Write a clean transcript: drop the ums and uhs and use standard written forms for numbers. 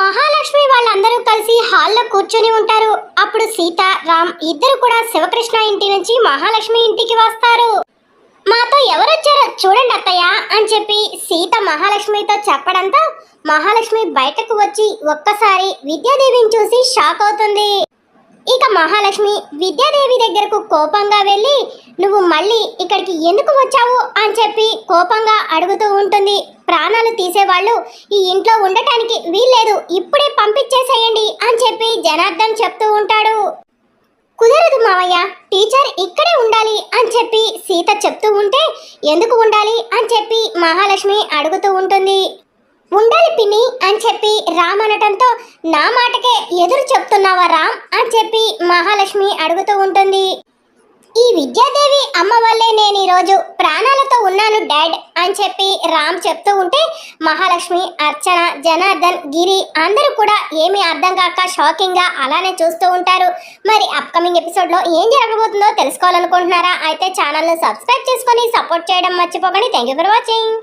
మహాలక్ష్మి వాళ్ళందరూ కలిసి హాల్లో కూర్చొని ఉంటారు. అప్పుడు సీత రామ్ ఇద్దరు కూడా శివకృష్ణ ఇంటి నుంచి మహాలక్ష్మి ఇంటికి వస్తారు. మాతో ఎవరొచ్చారో చూడండి అత్తయ్య అని చెప్పి సీత మహాలక్ష్మితో చెప్పడంతో మహాలక్ష్మి బయటకు వచ్చి ఒక్కసారి విద్యాదేవిని చూసి షాక్ అవుతుంది. ఇక మహాలక్ష్మి విద్యాదేవి దగ్గరకు కోపంగా వెళ్ళి నువ్వు మళ్ళీ ఇక్కడికి ఎందుకు వచ్చావు అని చెప్పి కోపంగా అడుగుతూ ఉంటుంది. ప్రాణాలు తీసేవాళ్ళు ఈ ఇంట్లో ఉండటానికి వీల్లేదు, ఇప్పుడే పంపించేసేయండి అని చెప్పి జనార్దన్ చెప్తూ ఉంటాడు. కుదరదు మావయ్య, టీచర్ ఇక్కడే ఉండాలి అని చెప్పి సీత చెప్తూ ఉంటే ఎందుకు ఉండాలి అని చెప్పి మహాలక్ష్మి అడుగుతూ ఉంటుంది. ఉండాలి పిన్ని అని చెప్పి రామ్ అనటంతో నా మాటకే ఎదురు చెప్తున్నావా రామ్ అని చెప్పి మహాలక్ష్మి అడుగుతూ ఉంటుంది. ఈ విద్యాదేవి అమ్మ వల్లే నేను ఈరోజు ప్రాణాలతో ఉన్నాను డాడ్ అని చెప్పి రామ్ చెప్తూ ఉంటే మహాలక్ష్మి, అర్చన, జనార్దన్, గిరి అందరూ కూడా ఏమీ అర్థం కాక షాకింగ్గా అలానే చూస్తూ ఉంటారు. మరి అప్కమింగ్ ఎపిసోడ్లో ఏం జరగబోతుందో తెలుసుకోవాలనుకుంటున్నారా? అయితే ఛానల్ను సబ్స్క్రైబ్ చేసుకొని సపోర్ట్ చేయడం మర్చిపోకండి. Thank you for watching.